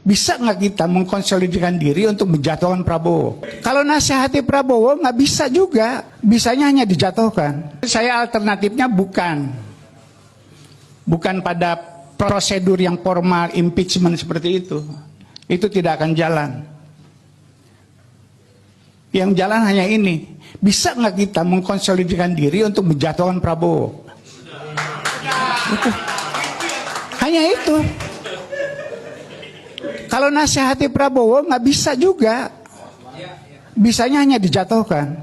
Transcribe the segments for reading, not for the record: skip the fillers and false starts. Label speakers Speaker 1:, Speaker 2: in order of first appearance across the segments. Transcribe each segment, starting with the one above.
Speaker 1: Bisa nggak kita mengkonsolidasikan diri untuk menjatuhkan Prabowo? Kalau nasihati Prabowo nggak bisa juga, bisanya hanya dijatuhkan. Saya alternatifnya bukan pada prosedur yang formal impeachment seperti itu. Itu tidak akan jalan. Yang jalan hanya ini, bisa nggak kita mengkonsolidasikan diri untuk menjatuhkan Prabowo? Itu. Hanya itu. Kalau nasihati Prabowo nggak bisa juga, bisanya hanya dijatuhkan.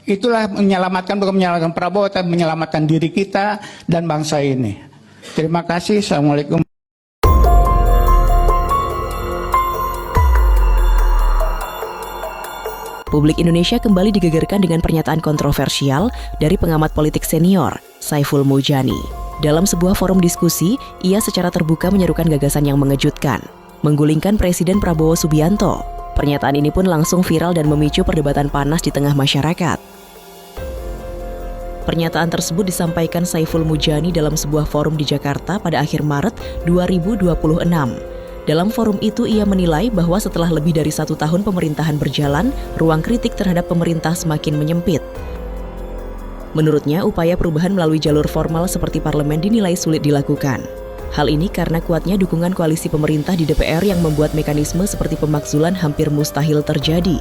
Speaker 1: Itulah menyelamatkan, bukan menyelamatkan Prabowo, tapi menyelamatkan diri kita dan bangsa ini. Terima kasih. Assalamualaikum.
Speaker 2: Publik Indonesia kembali digegerkan dengan pernyataan kontroversial dari pengamat politik senior, Saiful Mujani. Dalam sebuah forum diskusi, ia secara terbuka menyerukan gagasan yang mengejutkan, menggulingkan Presiden Prabowo Subianto. Pernyataan ini pun langsung viral dan memicu perdebatan panas di tengah masyarakat. Pernyataan tersebut disampaikan Saiful Mujani dalam sebuah forum di Jakarta pada akhir Maret 2026. Dalam forum itu ia menilai bahwa setelah lebih dari 1 tahun pemerintahan berjalan, ruang kritik terhadap pemerintah semakin menyempit. Menurutnya, upaya perubahan melalui jalur formal seperti parlemen dinilai sulit dilakukan. Hal ini karena kuatnya dukungan koalisi pemerintah di DPR yang membuat mekanisme seperti pemakzulan hampir mustahil terjadi.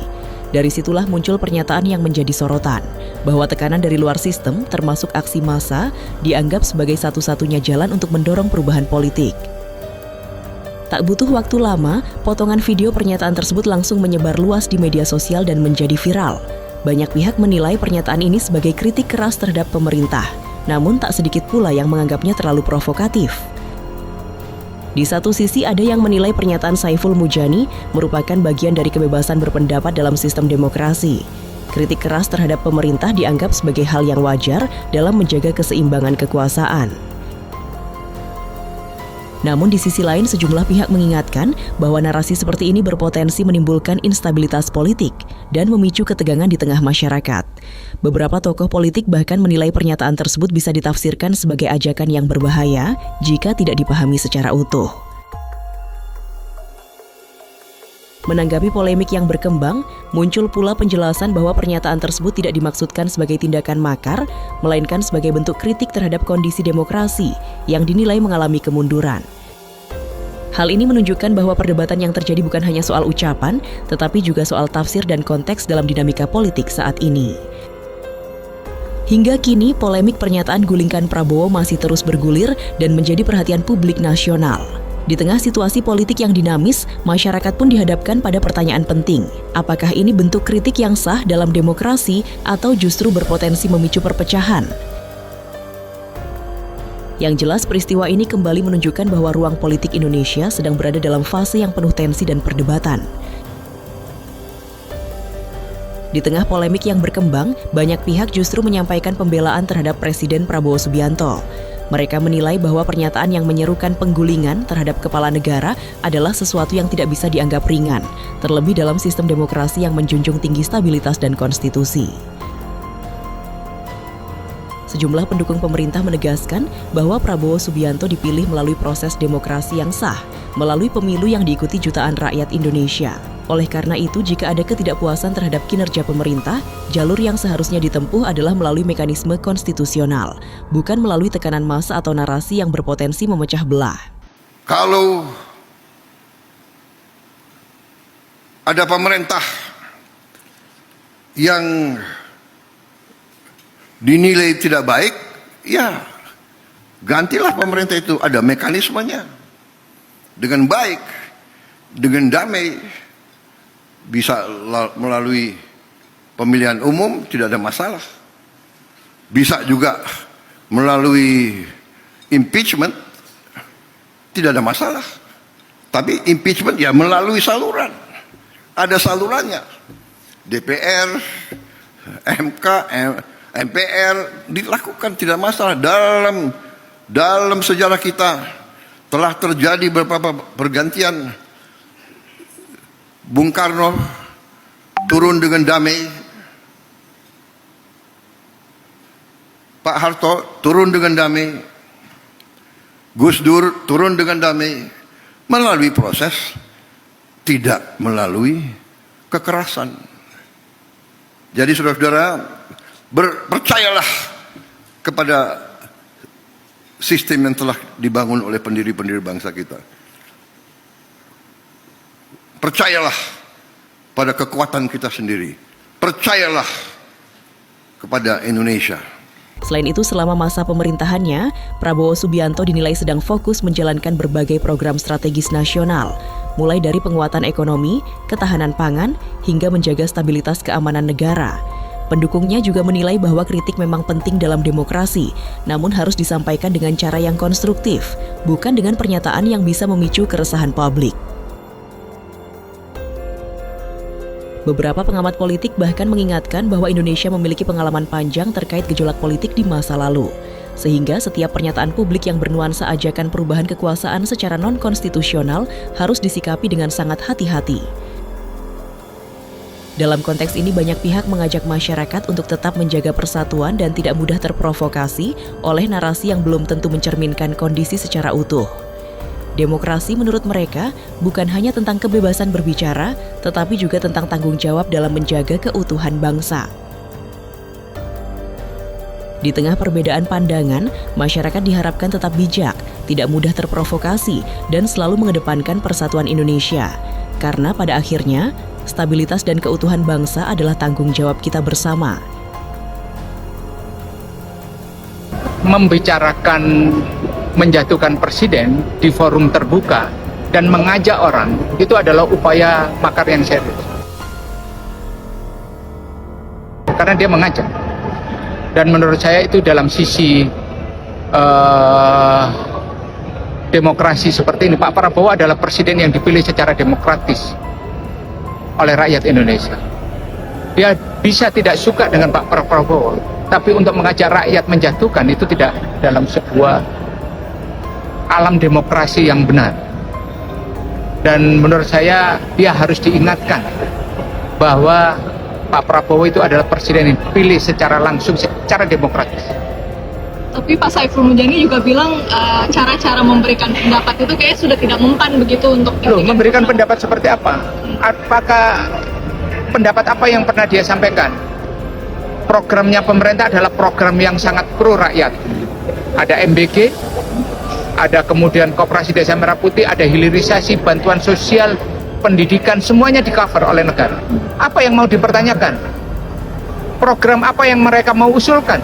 Speaker 2: Dari situlah muncul pernyataan yang menjadi sorotan, bahwa tekanan dari luar sistem, termasuk aksi massa, dianggap sebagai satu-satunya jalan untuk mendorong perubahan politik. Tak butuh waktu lama, potongan video pernyataan tersebut langsung menyebar luas di media sosial dan menjadi viral. Banyak pihak menilai pernyataan ini sebagai kritik keras terhadap pemerintah, namun tak sedikit pula yang menganggapnya terlalu provokatif. Di satu sisi ada yang menilai pernyataan Saiful Mujani merupakan bagian dari kebebasan berpendapat dalam sistem demokrasi. Kritik keras terhadap pemerintah dianggap sebagai hal yang wajar dalam menjaga keseimbangan kekuasaan. Namun di sisi lain sejumlah pihak mengingatkan bahwa narasi seperti ini berpotensi menimbulkan instabilitas politik dan memicu ketegangan di tengah masyarakat. Beberapa tokoh politik bahkan menilai pernyataan tersebut bisa ditafsirkan sebagai ajakan yang berbahaya jika tidak dipahami secara utuh. Menanggapi polemik yang berkembang, muncul pula penjelasan bahwa pernyataan tersebut tidak dimaksudkan sebagai tindakan makar, melainkan sebagai bentuk kritik terhadap kondisi demokrasi yang dinilai mengalami kemunduran. Hal ini menunjukkan bahwa perdebatan yang terjadi bukan hanya soal ucapan, tetapi juga soal tafsir dan konteks dalam dinamika politik saat ini. Hingga kini, polemik pernyataan gulingkan Prabowo masih terus bergulir dan menjadi perhatian publik nasional. Di tengah situasi politik yang dinamis, masyarakat pun dihadapkan pada pertanyaan penting. Apakah ini bentuk kritik yang sah dalam demokrasi atau justru berpotensi memicu perpecahan? Yang jelas, peristiwa ini kembali menunjukkan bahwa ruang politik Indonesia sedang berada dalam fase yang penuh tensi dan perdebatan. Di tengah polemik yang berkembang, banyak pihak justru menyampaikan pembelaan terhadap Presiden Prabowo Subianto. Mereka menilai bahwa pernyataan yang menyerukan penggulingan terhadap kepala negara adalah sesuatu yang tidak bisa dianggap ringan, terlebih dalam sistem demokrasi yang menjunjung tinggi stabilitas dan konstitusi. Sejumlah pendukung pemerintah menegaskan bahwa Prabowo Subianto dipilih melalui proses demokrasi yang sah, melalui pemilu yang diikuti jutaan rakyat Indonesia. Oleh karena itu, jika ada ketidakpuasan terhadap kinerja pemerintah, jalur yang seharusnya ditempuh adalah melalui mekanisme konstitusional, bukan melalui tekanan massa atau narasi yang berpotensi memecah belah.
Speaker 3: Kalau ada pemerintah yang dinilai tidak baik, ya gantilah pemerintah itu, ada mekanismenya. Dengan baik, dengan damai, bisa melalui pemilihan umum, tidak ada masalah. Bisa juga melalui impeachment, tidak ada masalah. Tapi impeachment ya melalui saluran. Ada salurannya. DPR, MK, MPR dilakukan, tidak masalah. Dalam sejarah kita telah terjadi beberapa pergantian. Bung Karno turun dengan damai, Pak Harto turun dengan damai, Gus Dur turun dengan damai, melalui proses, tidak melalui kekerasan. Jadi saudara-saudara, percayalah kepada sistem yang telah dibangun oleh pendiri-pendiri bangsa kita. Percayalah pada kekuatan kita sendiri. Percayalah kepada Indonesia.
Speaker 2: Selain itu, selama masa pemerintahannya, Prabowo Subianto dinilai sedang fokus menjalankan berbagai program strategis nasional, mulai dari penguatan ekonomi, ketahanan pangan, hingga menjaga stabilitas keamanan negara. Pendukungnya juga menilai bahwa kritik memang penting dalam demokrasi, namun harus disampaikan dengan cara yang konstruktif, bukan dengan pernyataan yang bisa memicu keresahan publik. Beberapa pengamat politik bahkan mengingatkan bahwa Indonesia memiliki pengalaman panjang terkait gejolak politik di masa lalu, sehingga setiap pernyataan publik yang bernuansa ajakan perubahan kekuasaan secara non-konstitusional harus disikapi dengan sangat hati-hati. Dalam konteks ini, banyak pihak mengajak masyarakat untuk tetap menjaga persatuan dan tidak mudah terprovokasi oleh narasi yang belum tentu mencerminkan kondisi secara utuh. Demokrasi menurut mereka bukan hanya tentang kebebasan berbicara, tetapi juga tentang tanggung jawab dalam menjaga keutuhan bangsa. Di tengah perbedaan pandangan, masyarakat diharapkan tetap bijak, tidak mudah terprovokasi, dan selalu mengedepankan persatuan Indonesia. Karena pada akhirnya, stabilitas dan keutuhan bangsa adalah tanggung jawab kita bersama.
Speaker 1: Membicarakan menjatuhkan presiden di forum terbuka dan mengajak orang itu adalah upaya makar yang serius. Karena dia mengajak. Dan menurut saya itu dalam sisi demokrasi seperti ini, Pak Prabowo adalah presiden yang dipilih secara demokratis oleh rakyat Indonesia. Dia bisa tidak suka dengan Pak Prabowo, tapi untuk mengajak rakyat menjatuhkan itu tidak dalam sebuah alam demokrasi yang benar. Dan menurut saya dia harus diingatkan bahwa Pak Prabowo itu adalah presiden yang dipilih secara langsung, secara demokratis.
Speaker 4: Tapi Pak Saiful Mujani juga bilang cara-cara memberikan pendapat itu kayak sudah tidak mempan begitu untuk...
Speaker 1: Loh, memberikan pendapat seperti apa? Apakah pendapat apa yang pernah dia sampaikan? Programnya pemerintah adalah program yang sangat pro rakyat. Ada MBG, ada kemudian Koperasi Desa Merah Putih, ada hilirisasi, bantuan sosial, pendidikan, semuanya di-cover oleh negara. Apa yang mau dipertanyakan? Program apa yang mereka mau usulkan?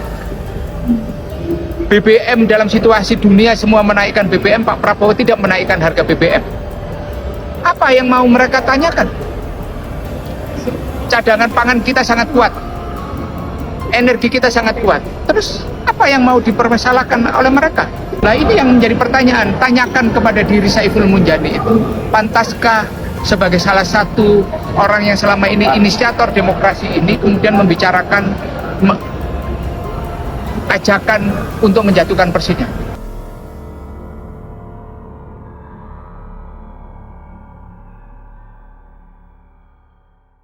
Speaker 1: BBM dalam situasi dunia semua menaikkan BBM, Pak Prabowo tidak menaikkan harga BBM. Apa yang mau mereka tanyakan? Cadangan pangan kita sangat kuat, energi kita sangat kuat. Terus apa yang mau dipermasalahkan oleh mereka? Nah, ini yang menjadi pertanyaan. Tanyakan kepada diri Saiful Mujani itu, pantaskah sebagai salah satu orang yang selama ini inisiator demokrasi ini kemudian membicarakan ajakan untuk menjatuhkan presiden?